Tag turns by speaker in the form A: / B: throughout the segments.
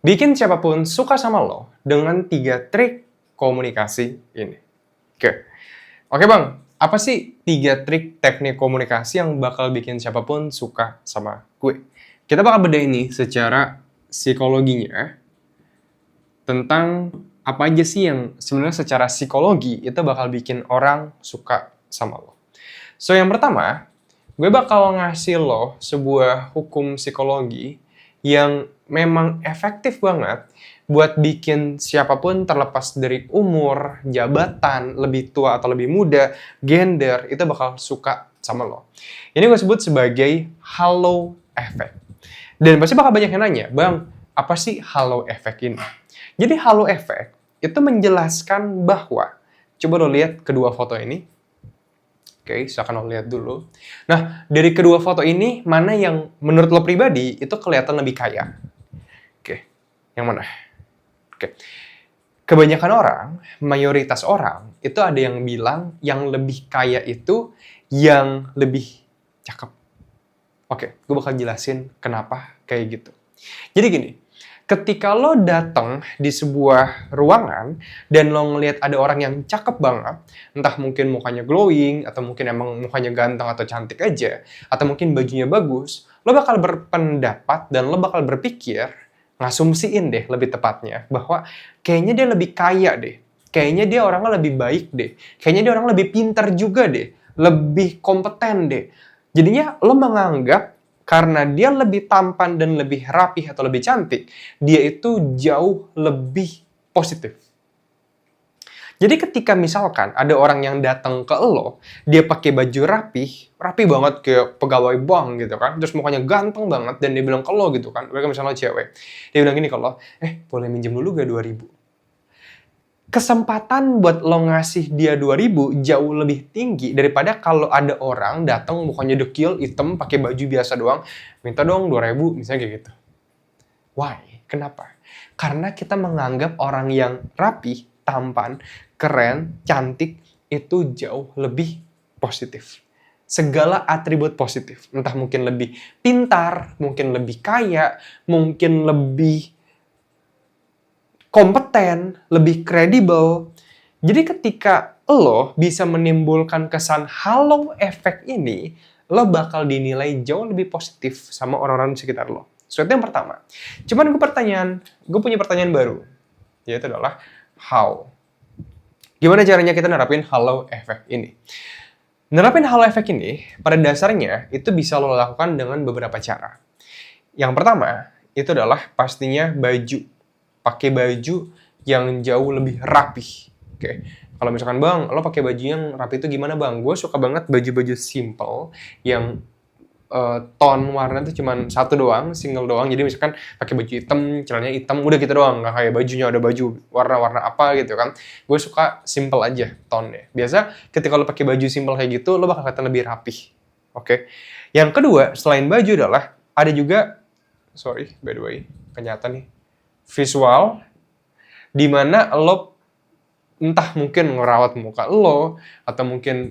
A: Bikin siapapun suka sama lo dengan 3 trik komunikasi ini. Oke Bang, apa sih 3 trik teknik komunikasi yang bakal bikin siapapun suka sama gue? Kita bakal bedain nih secara psikologinya tentang apa aja sih yang sebenarnya secara psikologi itu bakal bikin orang suka sama lo. So yang pertama, gue bakal ngasih lo sebuah hukum psikologi yang memang efektif banget buat bikin siapapun terlepas dari umur, jabatan, lebih tua atau lebih muda, gender, itu bakal suka sama lo. Ini gue sebut sebagai halo effect. Dan pasti bakal banyak yang nanya, Bang, apa sih halo effect ini? Jadi halo effect itu menjelaskan bahwa, coba lo lihat kedua foto ini. Oke, silakan lo lihat dulu. Nah, dari kedua foto ini, mana yang menurut lo pribadi itu kelihatan lebih kaya? Oke, yang mana? Oke. Kebanyakan orang, mayoritas orang, itu ada yang bilang yang lebih kaya itu yang lebih cakep. Oke, gue bakal jelasin kenapa kayak gitu. Jadi gini, ketika lo datang di sebuah ruangan dan lo ngelihat ada orang yang cakep banget, entah mungkin mukanya glowing, atau mungkin emang mukanya ganteng atau cantik aja, atau mungkin bajunya bagus, lo bakal berpendapat dan lo bakal berpikir, ngasumsiin deh lebih tepatnya, bahwa kayaknya dia lebih kaya deh, kayaknya dia orangnya lebih baik deh, kayaknya dia orang lebih pintar juga deh, lebih kompeten deh. Jadinya lo menganggap karena dia lebih tampan dan lebih rapih atau lebih cantik, dia itu jauh lebih positif. Jadi ketika misalkan ada orang yang datang ke lo, dia pakai baju rapi banget kayak pegawai bank gitu kan, terus mukanya ganteng banget dan dia bilang ke lo gitu kan, mereka misalnya cewek, dia bilang gini ke lo, boleh minjem dulu gak 2.000? Kesempatan buat lo ngasih dia 2.000 jauh lebih tinggi daripada kalau ada orang datang mukanya dekil, hitam, pakai baju biasa doang, minta dong 2.000, misalnya kayak gitu. Why? Kenapa? Karena kita menganggap orang yang rapi, tampan, keren, cantik, itu jauh lebih positif. Segala atribut positif. Entah mungkin lebih pintar, mungkin lebih kaya, mungkin lebih kompeten, lebih kredibel. Jadi ketika lo bisa menimbulkan kesan halo effect ini, lo bakal dinilai jauh lebih positif sama orang-orang di sekitar lo. So, itu yang pertama. Cuman gue punya pertanyaan baru. Yaitu adalah, how? Gimana caranya kita nerapin halo effect ini? Nerapin halo effect ini, pada dasarnya, itu bisa lo lakukan dengan beberapa cara. Yang pertama, itu adalah pastinya baju. Pakai baju yang jauh lebih rapih. Oke. Kalau misalkan, Bang, lo pakai baju yang rapi itu gimana, Bang? Gue suka banget baju-baju simple yang tone warna itu cuma satu doang, single doang. Jadi misalkan pakai baju hitam, celananya hitam, udah gitu doang. Nggak kayak bajunya ada baju warna-warna apa gitu kan. Gue suka simple aja tone-nya. Biasa ketika lo pakai baju simple kayak gitu, lo bakal kelihatan lebih rapih. Oke. Yang kedua, selain baju adalah ada juga, sorry, by the way, kelihatan nih, visual di mana lo entah mungkin ngerawat muka lo atau mungkin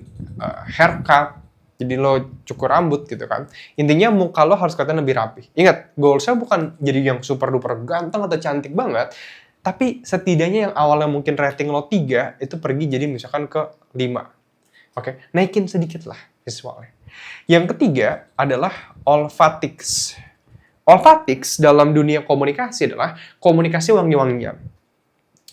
A: haircut, jadi lo cukur rambut gitu kan. Intinya muka lo harus kelihatan lebih rapi. Ingat, goalsnya bukan jadi yang super duper ganteng atau cantik banget, tapi setidaknya yang awalnya mungkin rating lo 3, itu pergi jadi misalkan ke 5. Oke, naikin sedikit lah visualnya. Yang ketiga adalah olfactics. Olfactics dalam dunia komunikasi adalah komunikasi wangi-wangian.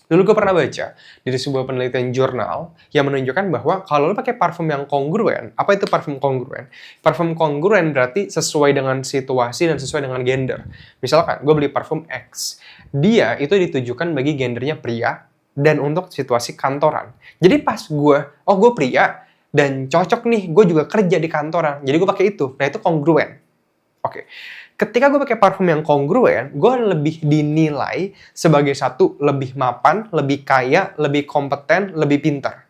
A: Dulu gue pernah baca dari sebuah penelitian jurnal yang menunjukkan bahwa kalau lo pakai parfum yang kongruen, apa itu parfum kongruen? Parfum kongruen berarti sesuai dengan situasi dan sesuai dengan gender. Misalkan gue beli parfum X, dia itu ditujukan bagi gendernya pria dan untuk situasi kantoran. Jadi pas gue pria dan cocok nih, gue juga kerja di kantoran, jadi gue pakai itu. Nah itu kongruen. Oke. Ketika gue pakai parfum yang kongruen, gue lebih dinilai sebagai satu, lebih mapan, lebih kaya, lebih kompeten, lebih pintar.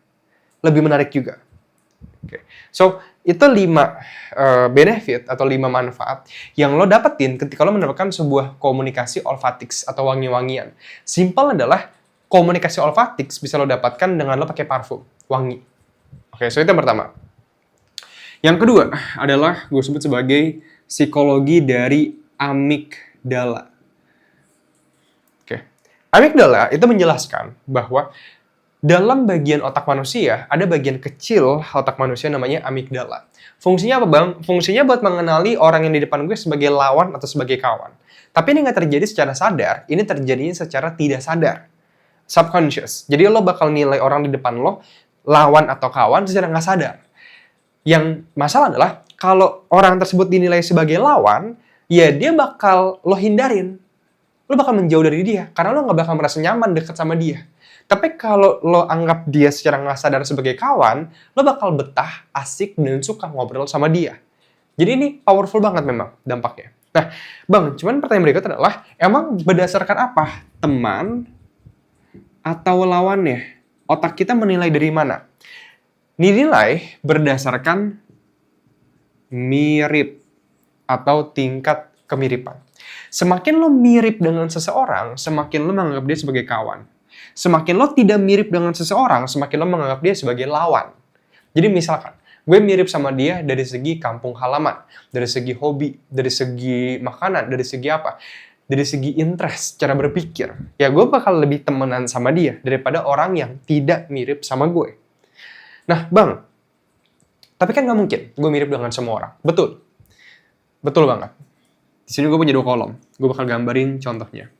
A: Lebih menarik juga. Oke. So, itu 5 benefit atau 5 manfaat yang lo dapetin ketika lo mendapatkan sebuah komunikasi olfactics atau wangi-wangian. Simple adalah komunikasi olfactics bisa lo dapatkan dengan lo pakai parfum, wangi. Oke, so itu yang pertama. Yang kedua adalah gue sebut sebagai psikologi dari amigdala. Amigdala itu menjelaskan bahwa dalam bagian otak manusia, ada bagian kecil otak manusia namanya amigdala. Fungsinya apa, Bang? Fungsinya buat mengenali orang yang di depan gue sebagai lawan atau sebagai kawan. Tapi ini nggak terjadi secara sadar, ini terjadinya secara tidak sadar. Subconscious. Jadi lo bakal nilai orang di depan lo, lawan atau kawan secara nggak sadar. Yang masalah adalah, kalau orang tersebut dinilai sebagai lawan, ya dia bakal lo hindarin. Lo bakal menjauh dari dia, karena lo nggak bakal merasa nyaman dekat sama dia. Tapi kalau lo anggap dia secara nggak sadar sebagai kawan, lo bakal betah, asik, dan suka ngobrol sama dia. Jadi ini powerful banget memang dampaknya. Nah, Bang, cuman pertanyaan berikutnya adalah, emang berdasarkan apa? Teman atau lawannya? Otak kita menilai dari mana? Dinilai berdasarkan mirip atau tingkat kemiripan. Semakin lo mirip dengan seseorang, semakin lo menganggap dia sebagai kawan. Semakin lo tidak mirip dengan seseorang, semakin lo menganggap dia sebagai lawan. Jadi misalkan, gue mirip sama dia dari segi kampung halaman, dari segi hobi, dari segi makanan, dari segi apa? Dari segi interest, cara berpikir. Ya gue bakal lebih temenan sama dia daripada orang yang tidak mirip sama gue. Nah, Bang, tapi kan nggak mungkin gue mirip dengan semua orang. Betul. Betul banget. Di sini gue punya 2 kolom. Gue bakal gambarin contohnya.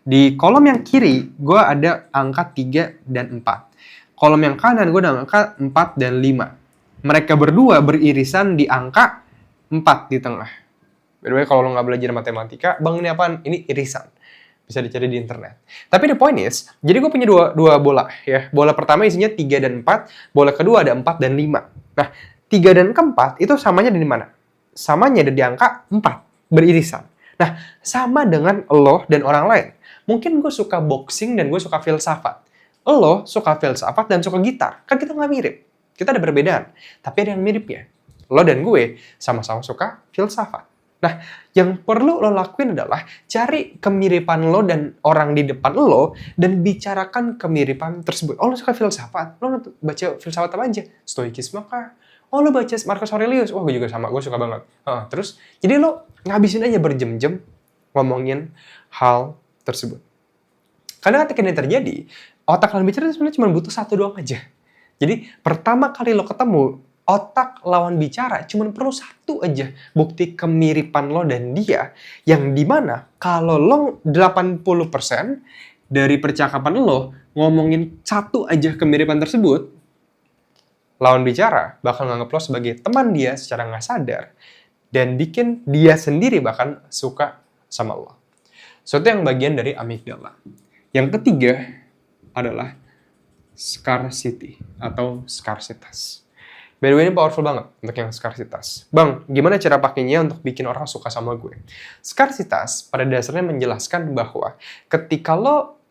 A: Di kolom yang kiri, gue ada angka 3 dan 4. Kolom yang kanan, gue ada angka 4 dan 5. Mereka berdua beririsan di angka 4 di tengah. By the way, kalau lo nggak belajar matematika, Bang, ini apaan? Ini irisan. Bisa dicari di internet. Tapi the point is, jadi gue punya dua bola. Ya. Bola pertama isinya 3 dan 4. Bola kedua ada 4 dan 5. Nah, 3 dan keempat itu samanya di mana? Samanya ada di angka 4. Beririsan. Nah, sama dengan lo dan orang lain. Mungkin gue suka boxing dan gue suka filsafat. Lo suka filsafat dan suka gitar. Kan kita nggak mirip. Kita ada perbedaan. Tapi ada yang miripnya. Lo dan gue sama-sama suka filsafat. Nah, yang perlu lo lakuin adalah cari kemiripan lo dan orang di depan lo dan bicarakan kemiripan tersebut. Oh, lo suka filsafat? Lo baca filsafat apa aja? Stoikisme kah? Oh, lo baca Marcus Aurelius? Wah, gue juga sama. Gue suka banget. Terus, jadi lo ngabisin aja berjam-jam ngomongin hal tersebut. Karena ketika ini terjadi, otak lawan bicara sebenarnya cuma butuh 1 doang aja. Jadi, pertama kali lo ketemu, otak lawan bicara cuma perlu 1 aja bukti kemiripan lo dan dia, yang dimana kalau lo 80% dari percakapan lo ngomongin 1 aja kemiripan tersebut, lawan bicara bakal nganggap lo sebagai teman dia secara nggak sadar dan bikin dia sendiri bahkan suka sama lo. Suatu yang bagian dari amigdala. Yang ketiga adalah scarcity atau skarsitas. By the way, ini powerful banget untuk yang skarsitas. Bang, gimana cara pakainya untuk bikin orang suka sama gue? Skarsitas pada dasarnya menjelaskan bahwa ketika lo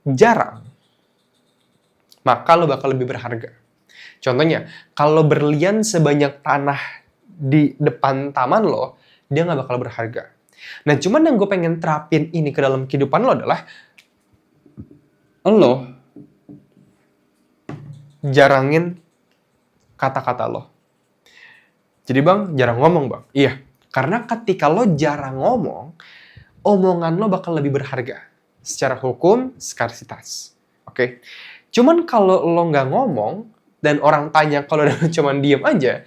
A: jarang, maka lo bakal lebih berharga. Contohnya, kalau berlian sebanyak tanah di depan taman lo, dia nggak bakal berharga. Nah, cuman yang gue pengen terapin ini ke dalam kehidupan lo adalah lo jarangin kata-kata lo. Jadi Bang, jarang ngomong Bang. Iya, karena ketika lo jarang ngomong, omongan lo bakal lebih berharga. Secara hukum, skarsitas. Oke? Cuman kalau lo nggak ngomong, dan orang tanya kalau lo cuman diem aja,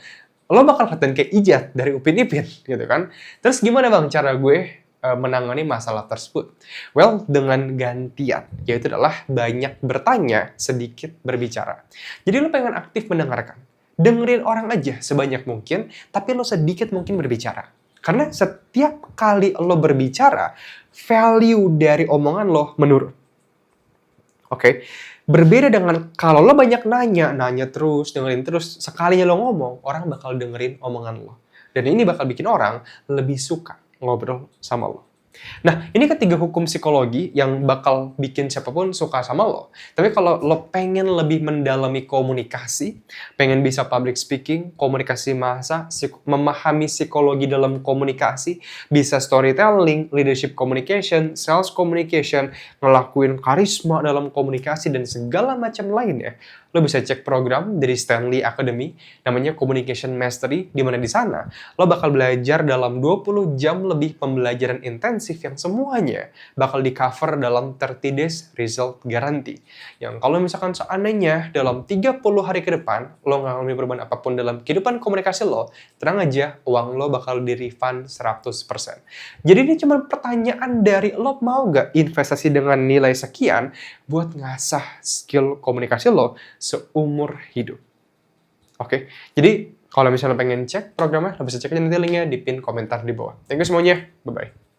A: lo bakal kelihatan kayak ijat dari Upin Ipin, gitu kan. Terus gimana Bang cara gue menangani masalah tersebut? Well, dengan gantian, yaitu adalah banyak bertanya, sedikit berbicara. Jadi lo pengen aktif mendengarkan. Dengerin orang aja sebanyak mungkin, tapi lo sedikit mungkin berbicara. Karena setiap kali lo berbicara, value dari omongan lo menurun. Oke? Berbeda dengan kalau lo banyak nanya terus, dengerin terus, sekalinya lo ngomong, orang bakal dengerin omongan lo. Dan ini bakal bikin orang lebih suka ngobrol sama lo. Nah, ini ketiga hukum psikologi yang bakal bikin siapapun suka sama lo. Tapi kalau lo pengen lebih mendalami komunikasi, pengen bisa public speaking, komunikasi massa, memahami psikologi dalam komunikasi, bisa storytelling, leadership communication, sales communication, ngelakuin karisma dalam komunikasi, dan segala macam lainnya, lo bisa cek program dari Stanley Academy, namanya Communication Mastery, di mana di sana lo bakal belajar dalam 20 jam lebih pembelajaran intensif yang semuanya bakal di-cover dalam 30 days result guarantee. Yang kalau misalkan seandainya dalam 30 hari ke depan, lo nggak ngalami perubahan apapun dalam kehidupan komunikasi lo, tenang aja, uang lo bakal di-refund 100%. Jadi ini cuma pertanyaan dari lo mau nggak investasi dengan nilai sekian buat ngasah skill komunikasi lo seumur hidup. Oke, jadi kalau misalnya pengen cek programnya, lo bisa cek aja nanti linknya di pin komentar di bawah. Thank you semuanya, bye-bye.